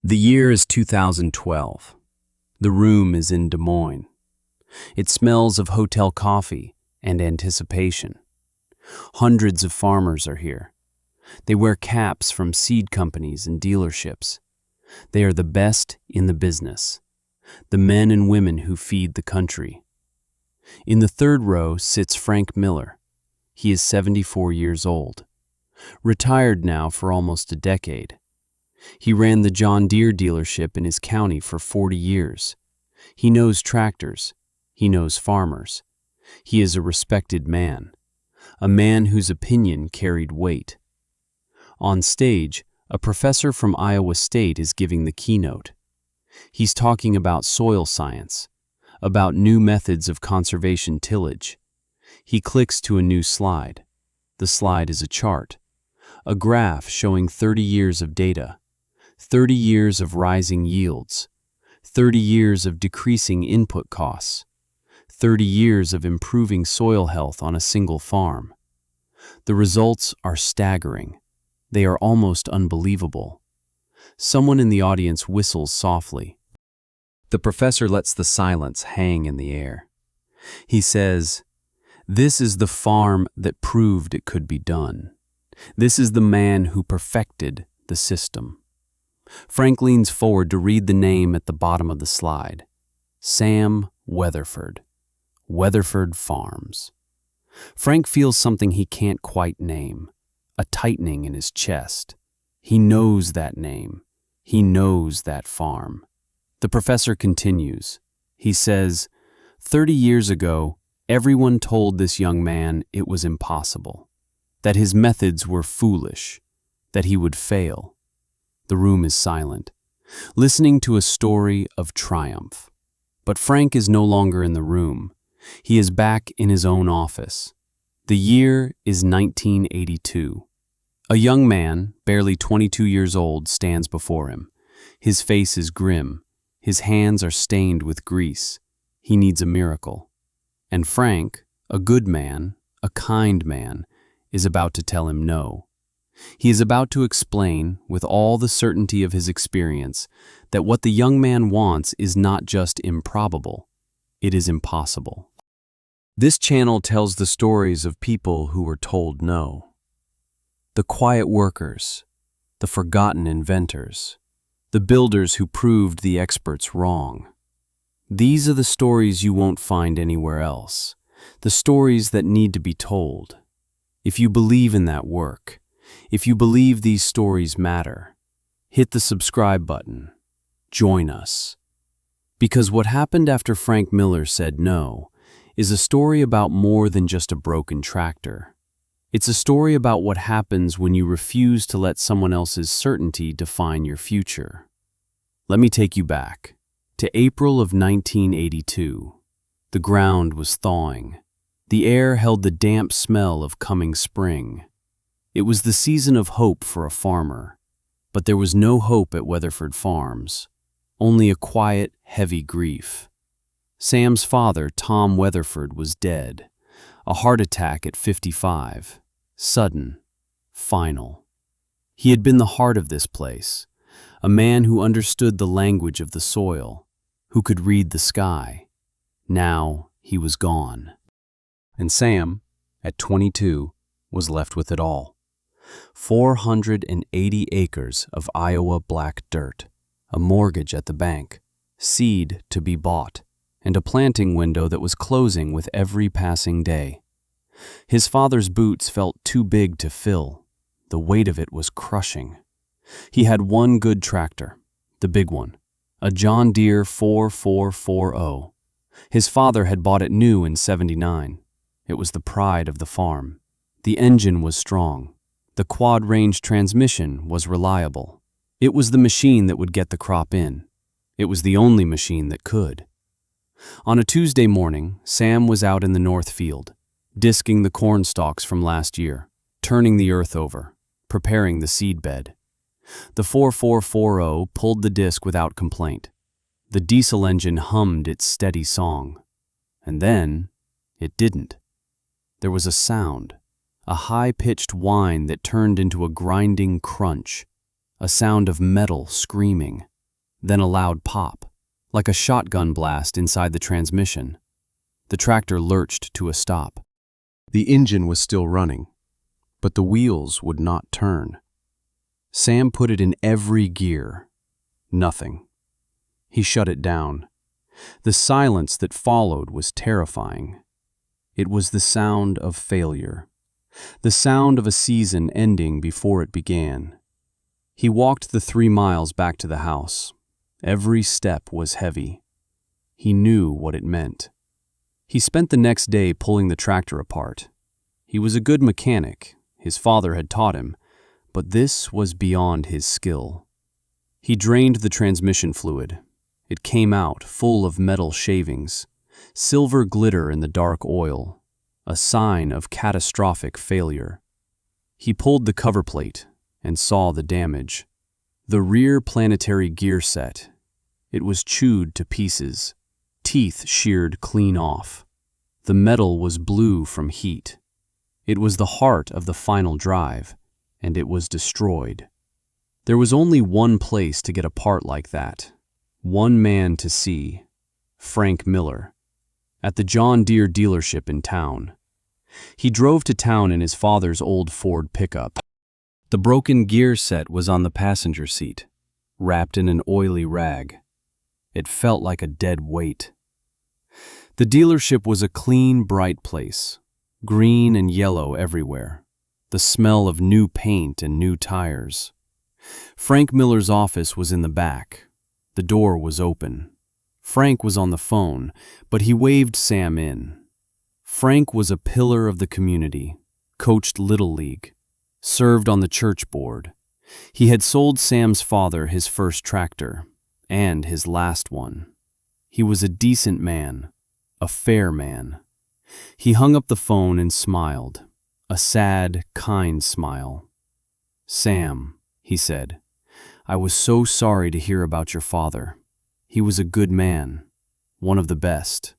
The year is 2012. The room is in Des Moines. It smells of hotel coffee and anticipation. Hundreds of farmers are here. They wear caps from seed companies and dealerships. They are the best in the business, the men and women who feed the country. In the third row sits Frank Miller. He is 74 years old, retired now for almost a decade. He ran the John Deere dealership in his county for 40 years. He knows tractors. He knows farmers. He is a respected man, a man whose opinion carried weight. On stage, a professor from Iowa State is giving the keynote. He's talking about soil science, about new methods of conservation tillage. He clicks to a new slide. The slide is a chart, a graph showing 30 years of data, 30 years of rising yields, 30 years of decreasing input costs, 30 years of improving soil health on a single farm. The results are staggering. They are almost unbelievable. Someone in the audience whistles softly. The professor lets the silence hang in the air. He says, "This is the farm that proved it could be done. This is the man who perfected the system." Frank leans forward to read the name at the bottom of the slide. Sam Weatherford. Weatherford Farms. Frank feels something he can't quite name, a tightening in his chest. He knows that name. He knows that farm. The professor continues. He says, 30 years ago, everyone told this young man it was impossible, that his methods were foolish, that he would fail. The room is silent, listening to a story of triumph. But Frank is no longer in the room. He is back in his own office. The year is 1982. A young man, barely 22 years old, stands before him. His face is grim. His hands are stained with grease. He needs a miracle. And Frank, a good man, a kind man, is about to tell him no. He is about to explain, with all the certainty of his experience, that what the young man wants is not just improbable, it is impossible. This channel tells the stories of people who were told no. The quiet workers, the forgotten inventors, the builders who proved the experts wrong. These are the stories you won't find anywhere else, the stories that need to be told. If you believe in that work, if you believe these stories matter, hit the subscribe button. Join us. Because what happened after Frank Miller said no is a story about more than just a broken tractor. It's a story about what happens when you refuse to let someone else's certainty define your future. Let me take you back to April of 1982. The ground was thawing. The air held the damp smell of coming spring. It was the season of hope for a farmer, but there was no hope at Weatherford Farms, only a quiet, heavy grief. Sam's father, Tom Weatherford, was dead, a heart attack at 55, sudden, final. He had been the heart of this place, a man who understood the language of the soil, who could read the sky. Now he was gone. And Sam, at 22, was left with it all. 480 acres of Iowa black dirt, a mortgage at the bank, seed to be bought, and a planting window that was closing with every passing day. His father's boots felt too big to fill. The weight of it was crushing. He had one good tractor, the big one, a John Deere 4440. His father had bought it new in '79. It was the pride of the farm. The engine was strong. The quad-range transmission was reliable. It was the machine that would get the crop in. It was the only machine that could. On a Tuesday morning, Sam was out in the north field, disking the corn stalks from last year, turning the earth over, preparing the seed bed. The 4440 pulled the disc without complaint. The diesel engine hummed its steady song. And then, it didn't. There was a sound. A high-pitched whine that turned into a grinding crunch, a sound of metal screaming. Then a loud pop, like a shotgun blast inside the transmission. The tractor lurched to a stop. The engine was still running, but the wheels would not turn. Sam put it in every gear. Nothing. He shut it down. The silence that followed was terrifying. It was the sound of failure, the sound of a season ending before it began. He walked the 3 miles back to the house. Every step was heavy. He knew what it meant. He spent the next day pulling the tractor apart. He was a good mechanic. His father had taught him, but this was beyond his skill. He drained the transmission fluid. It came out full of metal shavings, silver glitter in the dark oil, a sign of catastrophic failure. He pulled the cover plate and saw the damage. The rear planetary gear set. It was chewed to pieces, teeth sheared clean off. The metal was blue from heat. It was the heart of the final drive, and it was destroyed. There was only one place to get a part like that. One man to see, Frank Miller, at the John Deere dealership in town. He drove to town in his father's old Ford pickup. The broken gear set was on the passenger seat, wrapped in an oily rag. It felt like a dead weight. The dealership was a clean, bright place, green and yellow everywhere, the smell of new paint and new tires. Frank Miller's office was in the back. The door was open. Frank was on the phone, but he waved Sam in. Frank was a pillar of the community, coached Little League, served on the church board. He had sold Sam's father his first tractor, and his last one. He was a decent man, a fair man. He hung up the phone and smiled, a sad, kind smile. "Sam," he said, "I was so sorry to hear about your father. He was a good man, one of the best."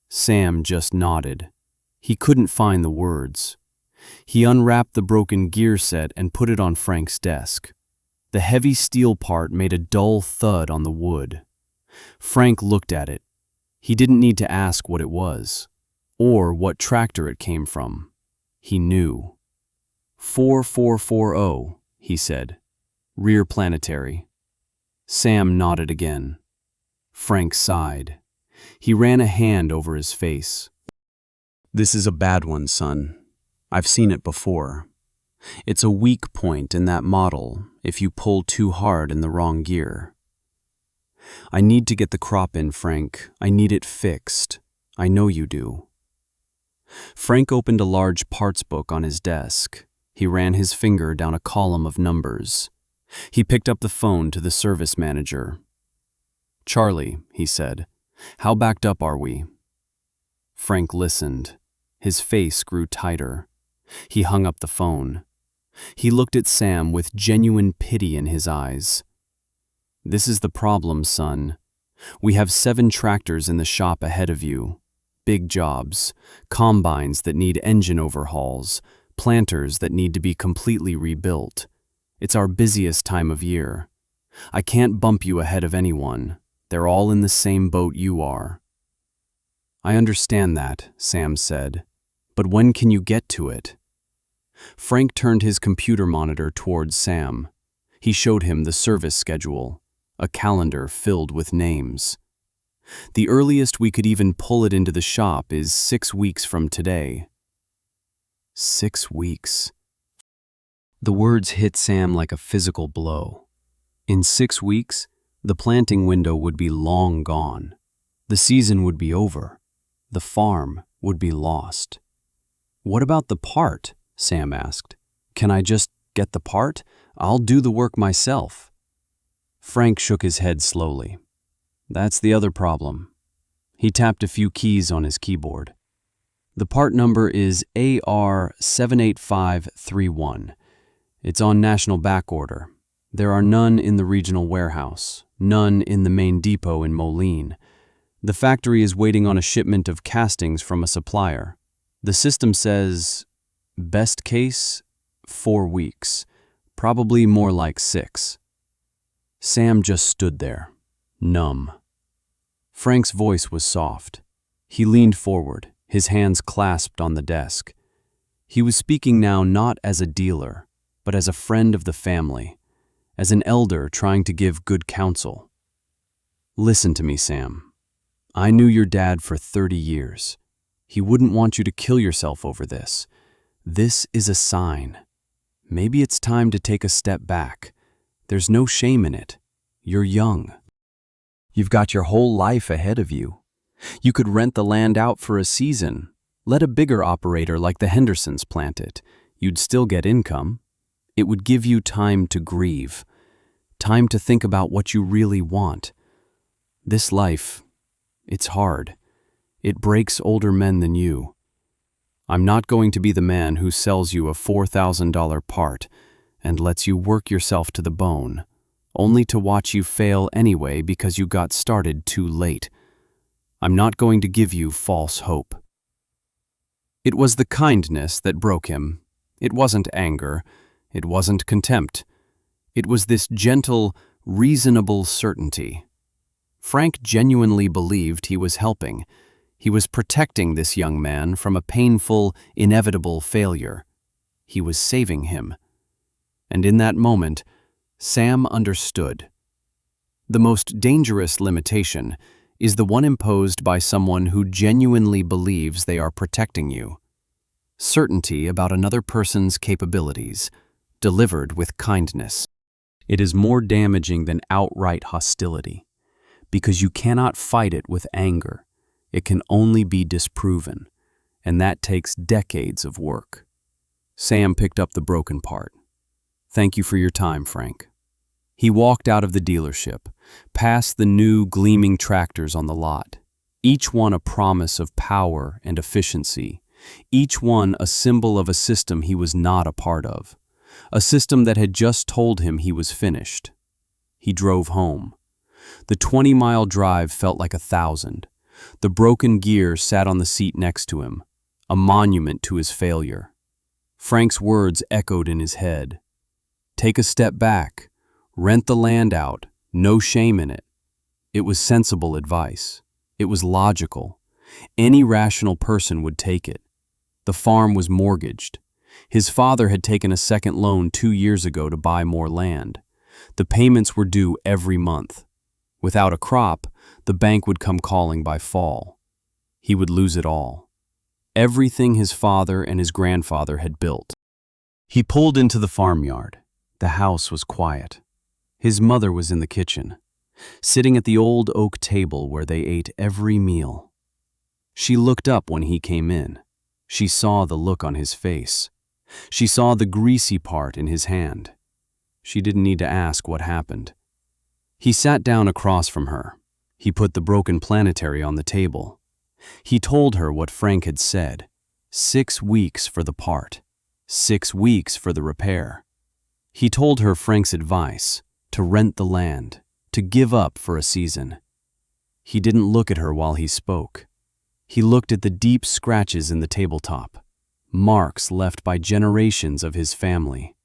Sam just nodded. He couldn't find the words. He unwrapped the broken gear set and put it on Frank's desk. The heavy steel part made a dull thud on the wood. Frank looked at it. He didn't need to ask what it was, or what tractor it came from. He knew. 4440, he said. Rear planetary. Sam nodded again. Frank sighed. He ran a hand over his face. "This is a bad one, son. I've seen it before. It's a weak point in that model if you pull too hard in the wrong gear. I need to get the crop in, Frank. I need it fixed. I know you do." Frank opened a large parts book on his desk. He ran his finger down a column of numbers. He picked up the phone to the service manager. "Charlie," he said, "how backed up are we?" Frank listened. His face grew tighter. He hung up the phone. He looked at Sam with genuine pity in his eyes. "This is the problem, son. We have 7 tractors in the shop ahead of you. Big jobs, combines that need engine overhauls, planters that need to be completely rebuilt. It's our busiest time of year. I can't bump you ahead of anyone. They're all in the same boat you are." "I understand that," Sam said, "but when can you get to it?" Frank turned his computer monitor towards Sam. He showed him the service schedule, a calendar filled with names. "The earliest we could even pull it into the shop is 6 weeks from today." 6 weeks. The words hit Sam like a physical blow. In 6 weeks, the planting window would be long gone. The season would be over. The farm would be lost. "What about the part?" Sam asked. "Can I just get the part? I'll do the work myself." Frank shook his head slowly. "That's the other problem." He tapped a few keys on his keyboard. "The part number is AR78531. It's on national back order. There are none in the regional warehouse, none in the main depot in Moline. The factory is waiting on a shipment of castings from a supplier. The system says, best case, 4 weeks, probably more like 6. Sam just stood there, numb. Frank's voice was soft. He leaned forward, his hands clasped on the desk. He was speaking now not as a dealer, but as a friend of the family, as an elder trying to give good counsel. Listen to me, Sam. I knew your dad for 30 years. He wouldn't want you to kill yourself over this. This is a sign. Maybe it's time to take a step back. There's no shame in it. You're young. You've got your whole life ahead of you. You could rent the land out for a season. Let a bigger operator like the Hendersons plant it. You'd still get income. It would give you time to grieve, time to think about what you really want. This life, it's hard. It breaks older men than you. I'm not going to be the man who sells you a $4,000 part and lets you work yourself to the bone, only to watch you fail anyway because you got started too late. I'm not going to give you false hope. It was the kindness that broke him. It wasn't anger. It wasn't contempt. It was this gentle, reasonable certainty. Frank genuinely believed he was helping. He was protecting this young man from a painful, inevitable failure. He was saving him. And in that moment, Sam understood. The most dangerous limitation is the one imposed by someone who genuinely believes they are protecting you. Certainty about another person's capabilities, delivered with kindness. It is more damaging than outright hostility, because you cannot fight it with anger. It can only be disproven, and that takes decades of work. Sam picked up the broken part. Thank you for your time, Frank. He walked out of the dealership, past the new gleaming tractors on the lot, each one a promise of power and efficiency, each one a symbol of a system he was not a part of, a system that had just told him he was finished. He drove home. The 20-mile drive felt like 1,000. The broken gear sat on the seat next to him, a monument to his failure. Frank's words echoed in his head. Take a step back. Rent the land out. No shame in it. It was sensible advice. It was logical. Any rational person would take it. The farm was mortgaged. His father had taken a second loan 2 years ago to buy more land. The payments were due every month. Without a crop, the bank would come calling by fall. He would lose it all. Everything his father and his grandfather had built. He pulled into the farmyard. The house was quiet. His mother was in the kitchen, sitting at the old oak table where they ate every meal. She looked up when he came in. She saw the look on his face. She saw the greasy part in his hand. She didn't need to ask what happened. He sat down across from her. He put the broken planetary on the table. He told her what Frank had said. 6 weeks for the part. 6 weeks for the repair. He told her Frank's advice, to rent the land, to give up for a season. He didn't look at her while he spoke. He looked at the deep scratches in the tabletop, marks left by generations of his family.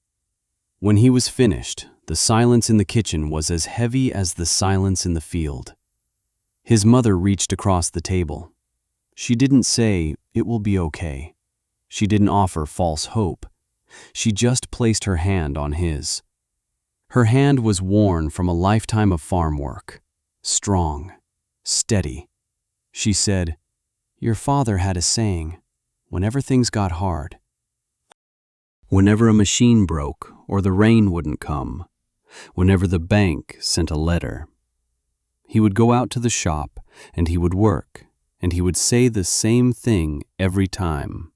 When he was finished, the silence in the kitchen was as heavy as the silence in the field. His mother reached across the table. She didn't say, "It will be okay." She didn't offer false hope. She just placed her hand on his. Her hand was worn from a lifetime of farm work, strong, steady. She said, "Your father had a saying, whenever things got hard, whenever a machine broke or the rain wouldn't come, whenever the bank sent a letter, he would go out to the shop and he would work, and he would say the same thing every time.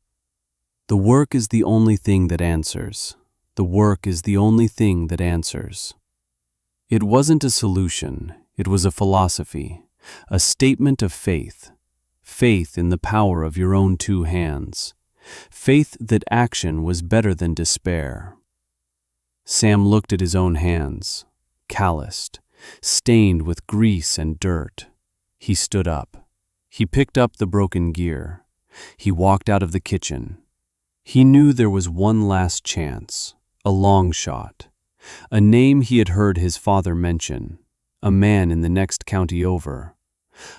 The work is the only thing that answers. The work is the only thing that answers." It wasn't a solution, it was a philosophy, a statement of faith. Faith in the power of your own 2 hands. Faith that action was better than despair. Sam looked at his own hands, calloused, stained with grease and dirt. He stood up. He picked up the broken gear. He walked out of the kitchen. He knew there was one last chance, a long shot. A name he had heard his father mention, a man in the next county over.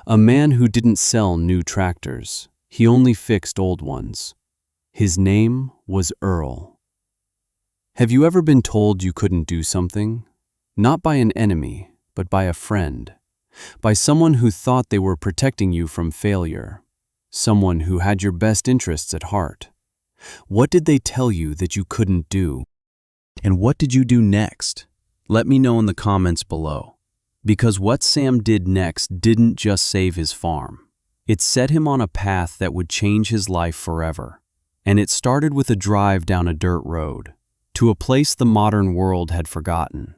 A man who didn't sell new tractors, he only fixed old ones. His name was Earl. Have you ever been told you couldn't do something? Not by an enemy, but by a friend. By someone who thought they were protecting you from failure. Someone who had your best interests at heart. What did they tell you that you couldn't do? And what did you do next? Let me know in the comments below. Because what Sam did next didn't just save his farm. It set him on a path that would change his life forever. And it started with a drive down a dirt road, to a place the modern world had forgotten.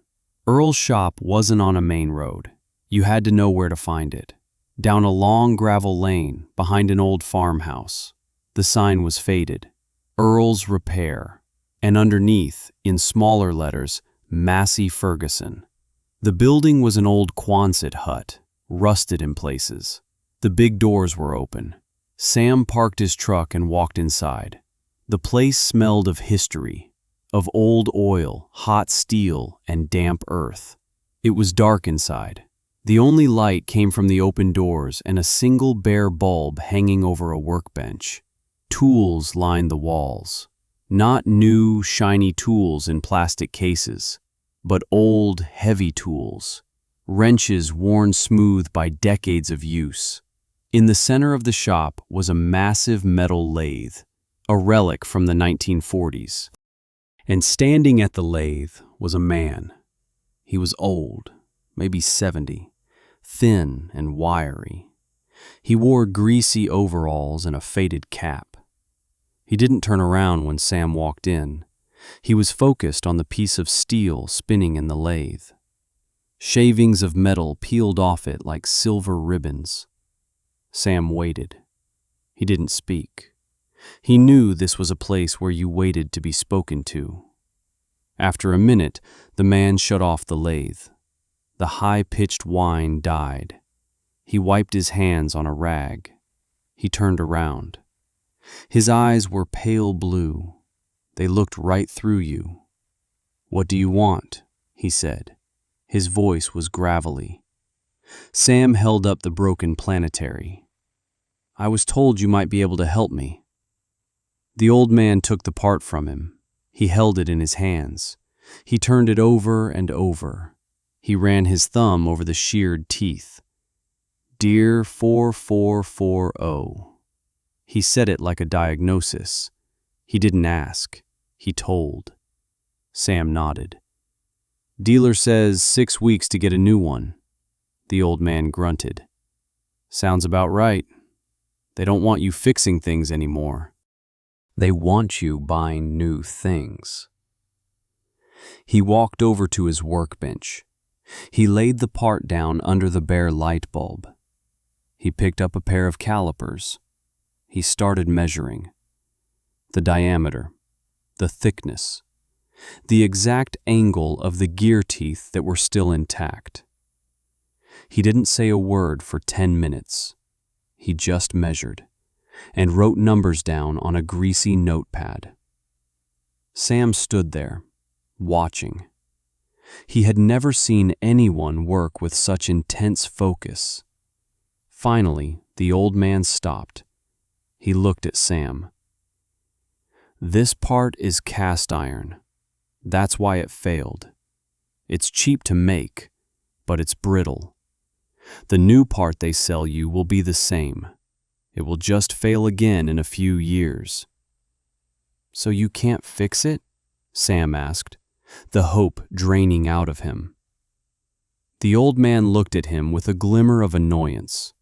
Earl's shop wasn't on a main road. You had to know where to find it. Down a long gravel lane, behind an old farmhouse. The sign was faded. Earl's Repair. And underneath, in smaller letters, Massey Ferguson. The building was an old Quonset hut, rusted in places. The big doors were open. Sam parked his truck and walked inside. The place smelled of history, of old oil, hot steel, and damp earth. It was dark inside. The only light came from the open doors and a single bare bulb hanging over a workbench. Tools lined the walls. Not new, shiny tools in plastic cases, but old, heavy tools. Wrenches worn smooth by decades of use. In the center of the shop was a massive metal lathe, a relic from the 1940s. And standing at the lathe was a man. He was old, maybe 70, thin and wiry. He wore greasy overalls and a faded cap. He didn't turn around when Sam walked in. He was focused on the piece of steel spinning in the lathe. Shavings of metal peeled off it like silver ribbons. Sam waited. He didn't speak. He knew this was a place where you waited to be spoken to. After a minute, the man shut off the lathe. The high-pitched whine died. He wiped his hands on a rag. He turned around. His eyes were pale blue. They looked right through you. "What do you want?" he said. His voice was gravelly. Sam held up the broken planetary. "I was told you might be able to help me." The old man took the part from him. He held it in his hands. He turned it over and over. He ran his thumb over the sheared teeth. Deere 4440. He said it like a diagnosis. He didn't ask. He told. Sam nodded. "Dealer says 6 weeks to get a new one." The old man grunted. "Sounds about right. They don't want you fixing things anymore. They want you buying new things." He walked over to his workbench. He laid the part down under the bare light bulb. He picked up a pair of calipers. He started measuring. The diameter, the thickness, the exact angle of the gear teeth that were still intact. He didn't say a word for 10 minutes. He just measured and wrote numbers down on a greasy notepad. Sam stood there, watching. He had never seen anyone work with such intense focus. Finally, the old man stopped. He looked at Sam. "This part is cast iron. That's why it failed. It's cheap to make, but it's brittle. The new part they sell you will be the same. It will just fail again in a few years." "So you can't fix it?" Sam asked, the hope draining out of him. The old man looked at him with a glimmer of annoyance.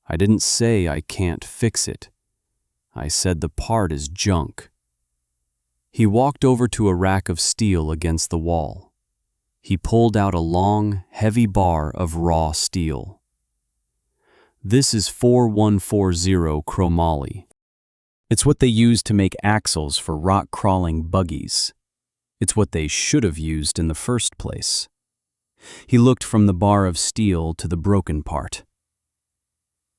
"I didn't say I can't fix it. I said the part is junk." He walked over to a rack of steel against the wall. He pulled out a long, heavy bar of raw steel. "This is 4140 chromoly. It's what they use to make axles for rock-crawling buggies. It's what they should have used in the first place." He looked from the bar of steel to the broken part.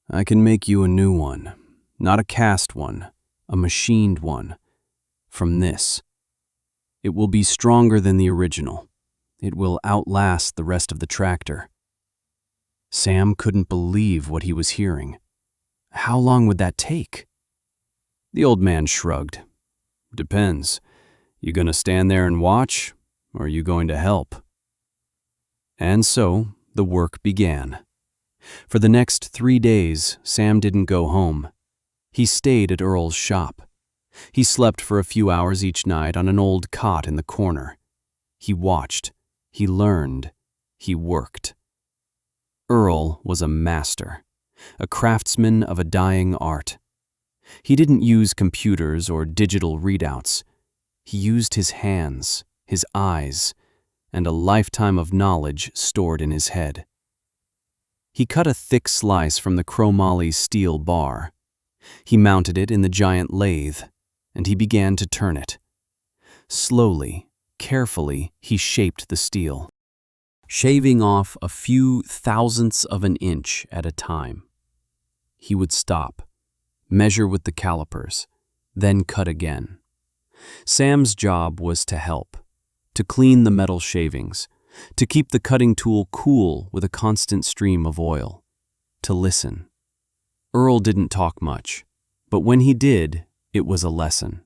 "I can make you a new one, not a cast one, a machined one, from this. It will be stronger than the original. It will outlast the rest of the tractor. Sam couldn't believe what he was hearing. How long would that take? The old man shrugged. Depends. You gonna stand there and watch, or are you going to help? And so the work began. For the next 3 days, Sam didn't go home. He stayed at Earl's shop. He slept for a few hours each night on an old cot in the corner. He watched, he learned, he worked. Earl was a master, a craftsman of a dying art. He didn't use computers or digital readouts. He used his hands, his eyes, and a lifetime of knowledge stored in his head. He cut a thick slice from the chromoly steel bar. He mounted it in the giant lathe, and he began to turn it. Slowly, carefully, he shaped the steel, shaving off a few thousandths of an inch at a time. He would stop, measure with the calipers, then cut again. Sam's job was to help, to clean the metal shavings, to keep the cutting tool cool with a constant stream of oil, to listen. Earl didn't talk much, but when he did, it was a lesson.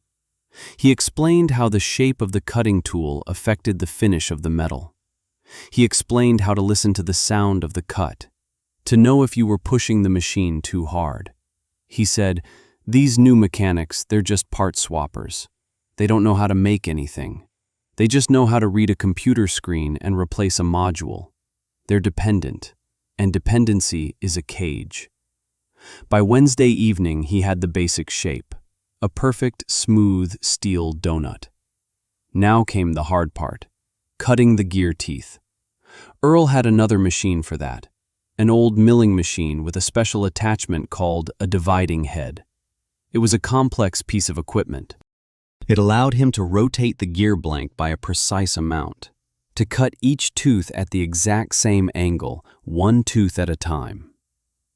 He explained how the shape of the cutting tool affected the finish of the metal. He explained how to listen to the sound of the cut, to know if you were pushing the machine too hard. He said, "These new mechanics, they're just part swappers. They don't know how to make anything. They just know how to read a computer screen and replace a module. They're dependent, and dependency is a cage." By Wednesday evening, he had the basic shape, a perfect, smooth steel donut. Now came the hard part, cutting the gear teeth. Earl had another machine for that, an old milling machine with a special attachment called a dividing head. It was a complex piece of equipment. It allowed him to rotate the gear blank by a precise amount, to cut each tooth at the exact same angle, one tooth at a time.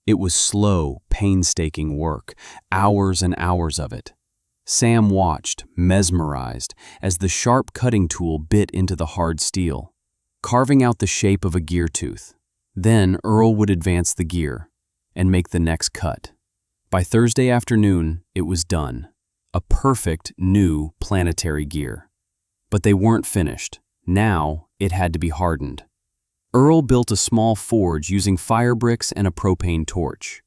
It was slow, painstaking work, hours and hours of it. Sam watched, mesmerized, as the sharp cutting tool bit into the hard steel, carving out the shape of a gear tooth. Then Earl would advance the gear and make the next cut. By Thursday afternoon, it was done. A perfect new planetary gear. But they weren't finished. Now it had to be hardened. Earl built a small forge using fire bricks and a propane torch.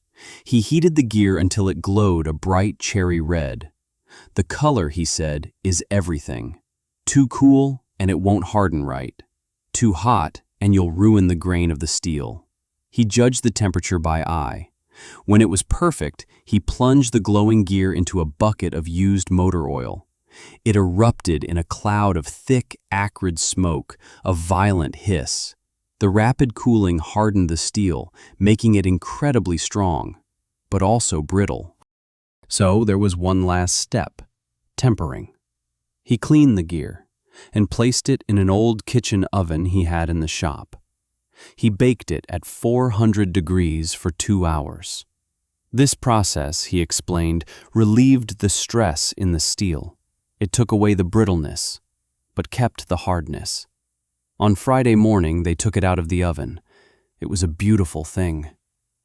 He heated the gear until it glowed a bright cherry red. The color, he said, is everything. Too cool and it won't harden right. Too hot and you'll ruin the grain of the steel. He judged the temperature by eye. When it was perfect, he plunged the glowing gear into a bucket of used motor oil. It erupted in a cloud of thick, acrid smoke, a violent hiss. The rapid cooling hardened the steel, making it incredibly strong, but also brittle. So there was one last step, tempering. He cleaned the gear and placed it in an old kitchen oven he had in the shop. He baked it at 400 degrees for 2 hours. This process, he explained, relieved the stress in the steel. It took away the brittleness, but kept the hardness. On Friday morning, they took it out of the oven. It was a beautiful thing.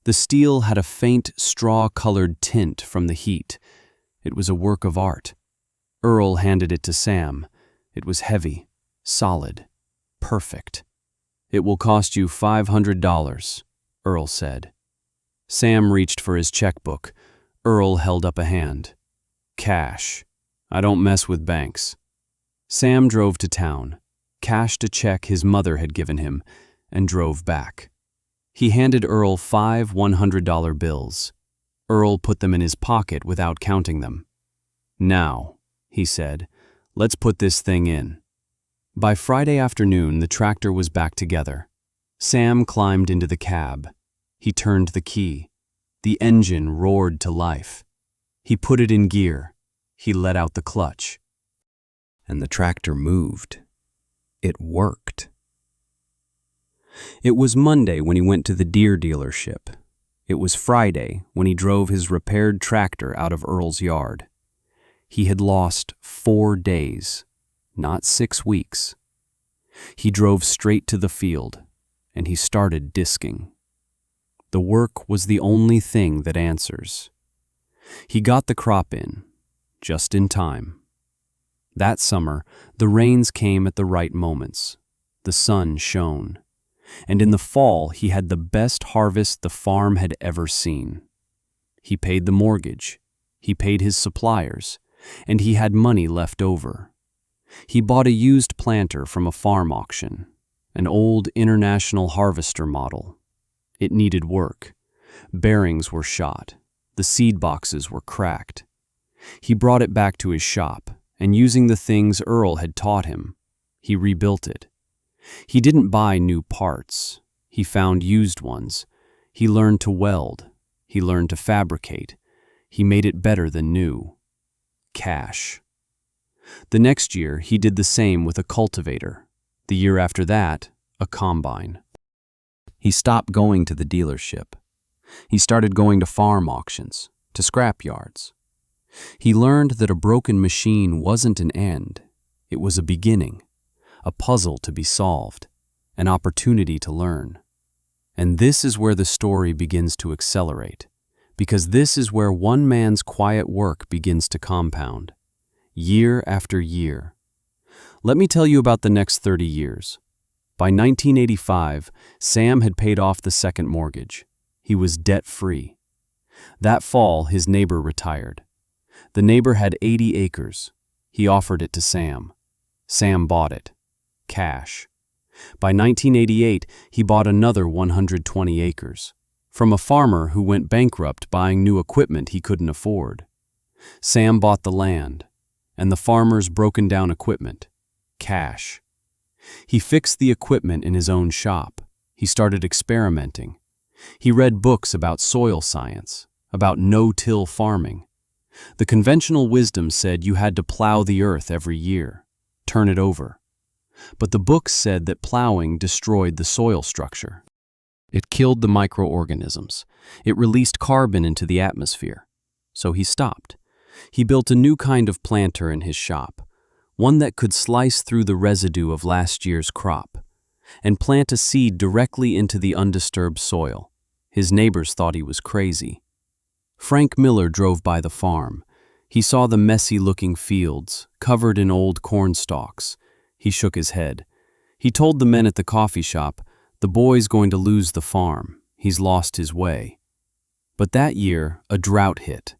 The steel had a faint straw-colored tint from the heat. It was a work of art. Earl handed it to Sam. It was heavy, solid, perfect. "It will cost you $500, Earl said. Sam reached for his checkbook. Earl held up a hand. "Cash. I don't mess with banks." Sam drove to town, cashed a check his mother had given him, and drove back. He handed Earl 5 $100 bills. Earl put them in his pocket without counting them. "Now," he said, "let's put this thing in." By Friday afternoon, the tractor was back together. Sam climbed into the cab. He turned the key. The engine roared to life. He put it in gear. He let out the clutch. And the tractor moved. It worked. It was Monday when he went to the Deere dealership. It was Friday when he drove his repaired tractor out of Earl's yard. He had lost 4 days. not 6 weeks. He drove straight to the field, and he started disking. The work was the only thing that answers. He got the crop in, just in time. That summer, the rains came at the right moments. The sun shone. And in the fall, he had the best harvest the farm had ever seen. He paid the mortgage. He paid his suppliers. And he had money left over. He bought a used planter from a farm auction, an old International Harvester model. It needed work. Bearings were shot. The seed boxes were cracked. He brought it back to his shop, and using the things Earl had taught him, he rebuilt it. He didn't buy new parts. He found used ones. He learned to weld. He learned to fabricate. He made it better than new. Cash. The next year, he did the same with a cultivator. The year after that, a combine. He stopped going to the dealership. He started going to farm auctions, to scrap yards. He learned that a broken machine wasn't an end. It was a beginning, a puzzle to be solved, an opportunity to learn. And this is where the story begins to accelerate, because this is where one man's quiet work begins to compound, year after year. Let me tell you about the next 30 years. By 1985, Sam had paid off the second mortgage. He was debt-free. That fall, his neighbor retired. The neighbor had 80 acres. He offered it to Sam. Sam bought it. Cash. By 1988, he bought another 120 acres from a farmer who went bankrupt buying new equipment he couldn't afford. Sam bought the land and the farmer's broken down equipment. Cash. He fixed the equipment in his own shop. He started experimenting. He read books about soil science, about no-till farming. The conventional wisdom said you had to plow the earth every year, turn it over. But the books said that plowing destroyed the soil structure. It killed the microorganisms. It released carbon into the atmosphere. So he stopped. He built a new kind of planter in his shop, one that could slice through the residue of last year's crop and plant a seed directly into the undisturbed soil. His neighbors thought he was crazy. Frank Miller drove by the farm. He saw the messy-looking fields, covered in old corn stalks. He shook his head. He told the men at the coffee shop, "The boy's going to lose the farm. He's lost his way." But that year, a drought hit.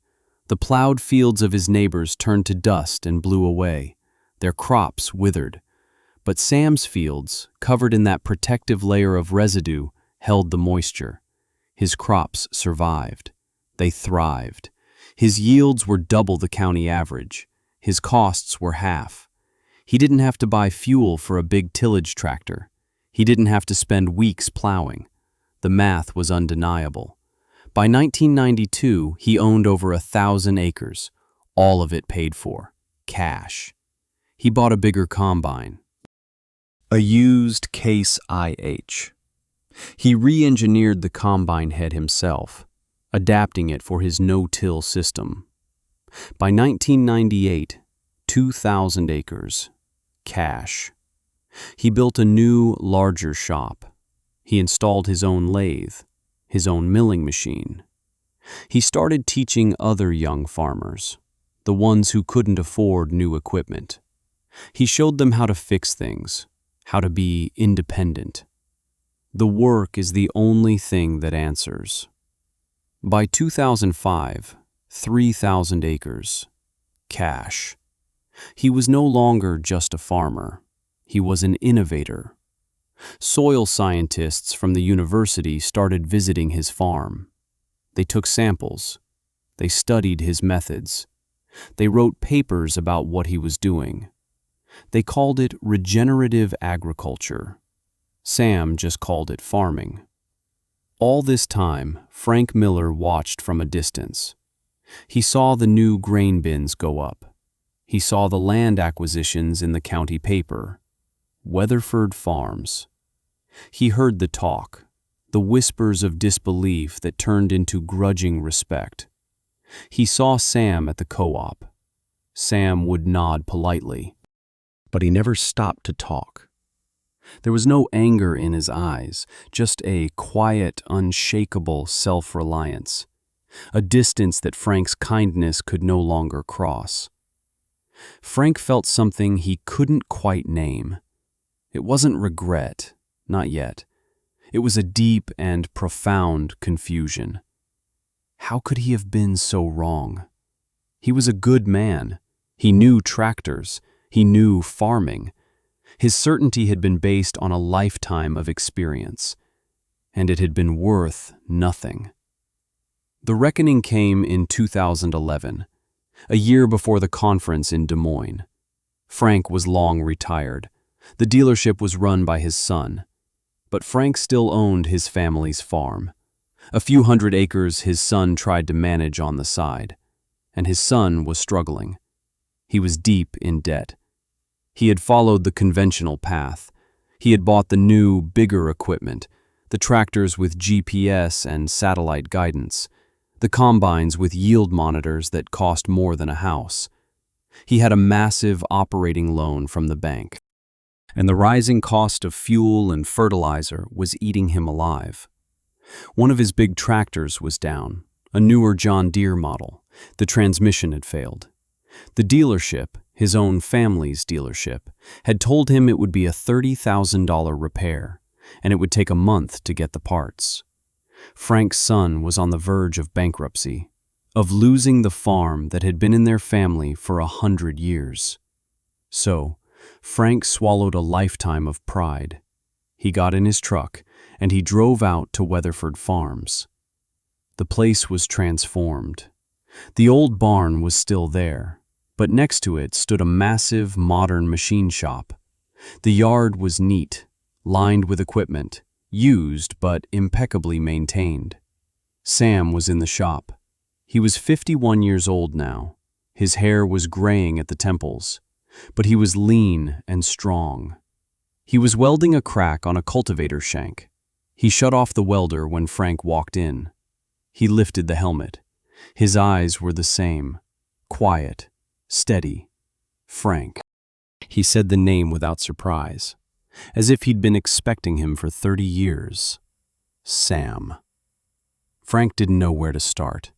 The plowed fields of his neighbors turned to dust and blew away. Their crops withered. But Sam's fields, covered in that protective layer of residue, held the moisture. His crops survived. They thrived. His yields were double the county average. His costs were half. He didn't have to buy fuel for a big tillage tractor. He didn't have to spend weeks plowing. The math was undeniable. By 1992, he owned over 1,000 acres, all of it paid for, cash. He bought a bigger combine, a used Case IH. He re-engineered the combine head himself, adapting it for his no-till system. By 1998, 2,000 acres, cash. He built a new, larger shop. He installed his own lathe, his own milling machine. He started teaching other young farmers, the ones who couldn't afford new equipment. He showed them how to fix things, how to be independent. The work is the only thing that answers. By 2005, 3,000 acres, cash. He was no longer just a farmer. He was an innovator. Soil scientists from the university started visiting his farm. They took samples. They studied his methods. They wrote papers about what he was doing. They called it regenerative agriculture. Sam just called it farming. All this time, Frank Miller watched from a distance. He saw the new grain bins go up. He saw the land acquisitions in the county paper, Weatherford Farms. He heard the talk, the whispers of disbelief that turned into grudging respect. He saw Sam at the co-op. Sam would nod politely. but he never stopped to talk. There was no anger in his eyes, just a quiet, unshakable self-reliance, a distance that Frank's kindness could no longer cross. Frank felt something he couldn't quite name. It wasn't regret, not yet. It was a deep and profound confusion. How could he have been so wrong? He was a good man. He knew tractors. He knew farming. His certainty had been based on a lifetime of experience, and it had been worth nothing. The reckoning came in 2011, a year before the conference in Des Moines. Frank was long retired. The dealership was run by his son, but Frank still owned his family's farm. A few hundred acres his son tried to manage on the side, and his son was struggling. He was deep in debt. He had followed the conventional path. He had bought the new, bigger equipment, the tractors with GPS and satellite guidance, the combines with yield monitors that cost more than a house. He had a massive operating loan from the bank, and the rising cost of fuel and fertilizer was eating him alive. One of his big tractors was down, a newer John Deere model. The transmission had failed. The dealership, his own family's dealership, had told him it would be a $30,000 repair, and it would take a month to get the parts. Frank's son was on the verge of bankruptcy, of losing the farm that had been in their family for 100 years. So, Frank swallowed a lifetime of pride. He got in his truck, and he drove out to Weatherford Farms. The place was transformed. The old barn was still there, but next to it stood a massive modern machine shop. The yard was neat, lined with equipment, used but impeccably maintained. Sam was in the shop. He was 51 years old now. His hair was graying at the temples, but he was lean and strong. He was welding a crack on a cultivator shank. He shut off the welder when Frank walked in. He lifted the helmet. His eyes were the same, quiet, steady. Frank. He said the name without surprise, as if he'd been expecting him for 30 years. Sam. Frank didn't know where to start.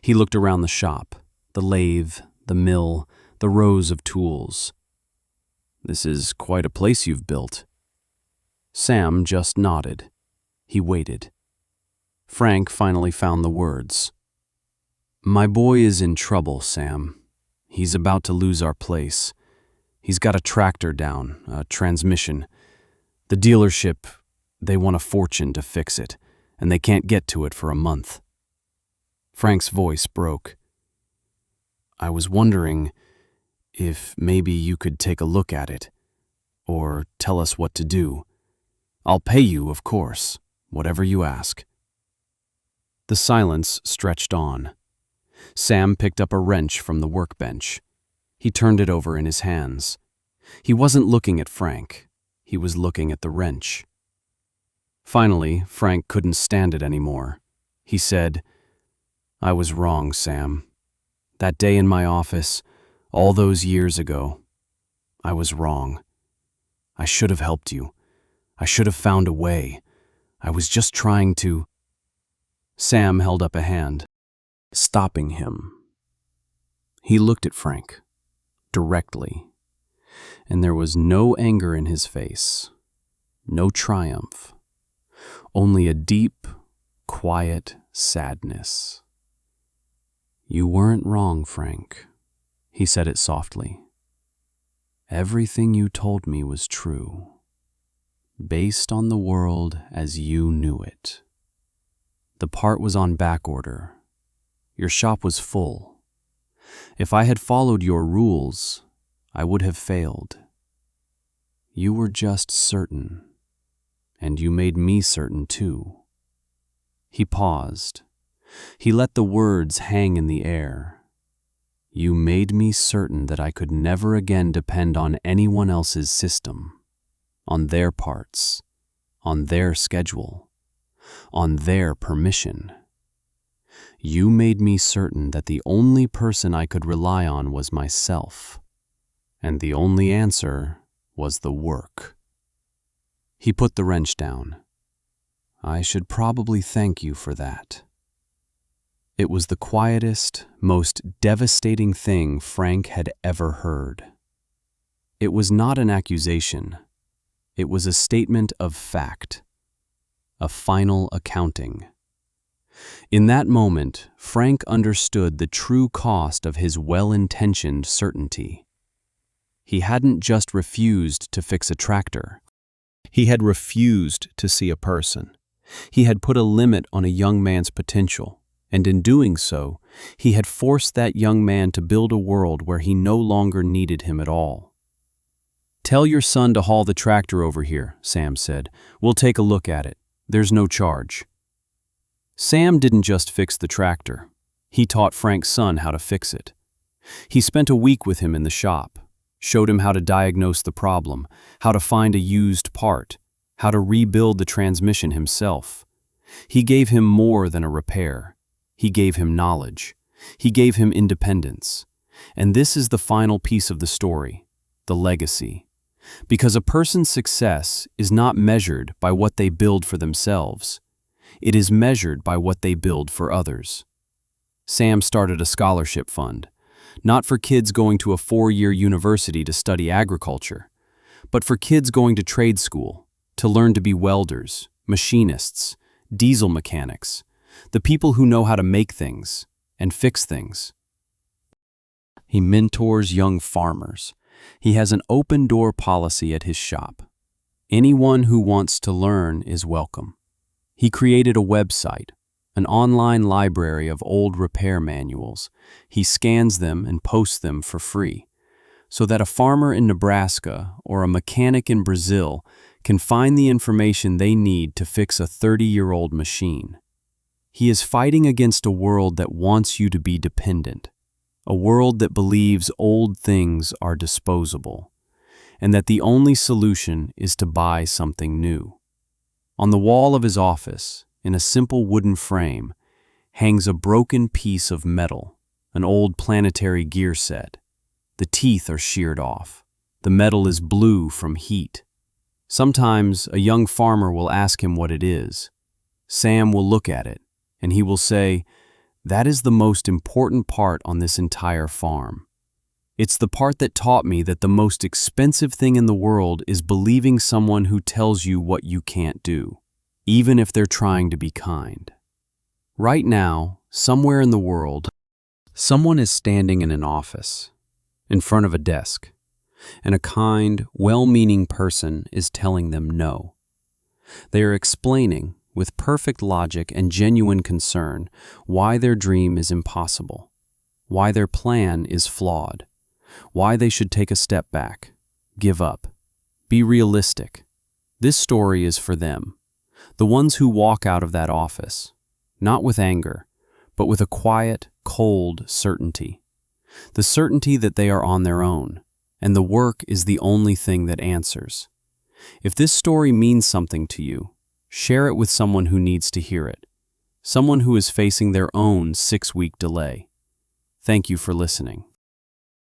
He looked around the shop, the lathe, the mill, the rows of tools. "This is quite a place you've built." Sam just nodded. He waited. Frank finally found the words. "My boy is in trouble, Sam. He's about to lose our place. He's got a tractor down, a transmission. The dealership, they want a fortune to fix it, and they can't get to it for a month." Frank's voice broke. "I was wondering if maybe you could take a look at it, or tell us what to do. I'll pay you, of course, whatever you ask." The silence stretched on. Sam picked up a wrench from the workbench. He turned it over in his hands. He wasn't looking at Frank. He was looking at the wrench. Finally, Frank couldn't stand it anymore. He said, "I was wrong, Sam. That day in my office, all those years ago, I was wrong. I should have helped you. I should have found a way. I was just trying to—" Sam held up a hand, stopping him. He looked at Frank, directly, and there was no anger in his face, no triumph, only a deep, quiet sadness. "You weren't wrong, Frank," he said it softly. "Everything you told me was true, based on the world as you knew it. The part was on back order. Your shop was full. If I had followed your rules, I would have failed. You were just certain, and you made me certain too." He paused. He let the words hang in the air. "You made me certain that I could never again depend on anyone else's system, on their parts, on their schedule, on their permission. You made me certain that the only person I could rely on was myself, and the only answer was the work. He put the wrench down. "I should probably thank you for that." It was the quietest, most devastating thing Frank had ever heard. It was not an accusation. It was a statement of fact, a final accounting. In that moment, Frank understood the true cost of his well-intentioned certainty. He hadn't just refused to fix a tractor. He had refused to see a person. He had put a limit on a young man's potential, and in doing so, he had forced that young man to build a world where he no longer needed him at all. "Tell your son to haul the tractor over here," Sam said. "We'll take a look at it. There's no charge." Sam didn't just fix the tractor. He taught Frank's son how to fix it. He spent a week with him in the shop, showed him how to diagnose the problem, how to find a used part, how to rebuild the transmission himself. He gave him more than a repair. He gave him knowledge. He gave him independence. And this is the final piece of the story, the legacy. Because a person's success is not measured by what they build for themselves. It is measured by what they build for others. Sam started a scholarship fund, not for kids going to a 4-year university to study agriculture, but for kids going to trade school to learn to be welders, machinists, diesel mechanics, the people who know how to make things and fix things. He mentors young farmers. He has an open-door policy at his shop. Anyone who wants to learn is welcome. He created a website, an online library of old repair manuals. He scans them and posts them for free, so that a farmer in Nebraska or a mechanic in Brazil can find the information they need to fix a 30-year-old machine. He is fighting against a world that wants you to be dependent, a world that believes old things are disposable, and that the only solution is to buy something new. On the wall of his office, in a simple wooden frame, hangs a broken piece of metal, an old planetary gear set. The teeth are sheared off. The metal is blue from heat. Sometimes a young farmer will ask him what it is. Sam will look at it, and he will say, "That is the most important part on this entire farm. It's the part that taught me that the most expensive thing in the world is believing someone who tells you what you can't do, even if they're trying to be kind." Right now, somewhere in the world, someone is standing in an office, in front of a desk, and a kind, well-meaning person is telling them no. They are explaining, with perfect logic and genuine concern, why their dream is impossible, why their plan is flawed, why they should take a step back, give up, be realistic. This story is for them, the ones who walk out of that office, not with anger, but with a quiet, cold certainty. The certainty that they are on their own, and the work is the only thing that answers. If this story means something to you, share it with someone who needs to hear it, someone who is facing their own 6-week delay. Thank you for listening.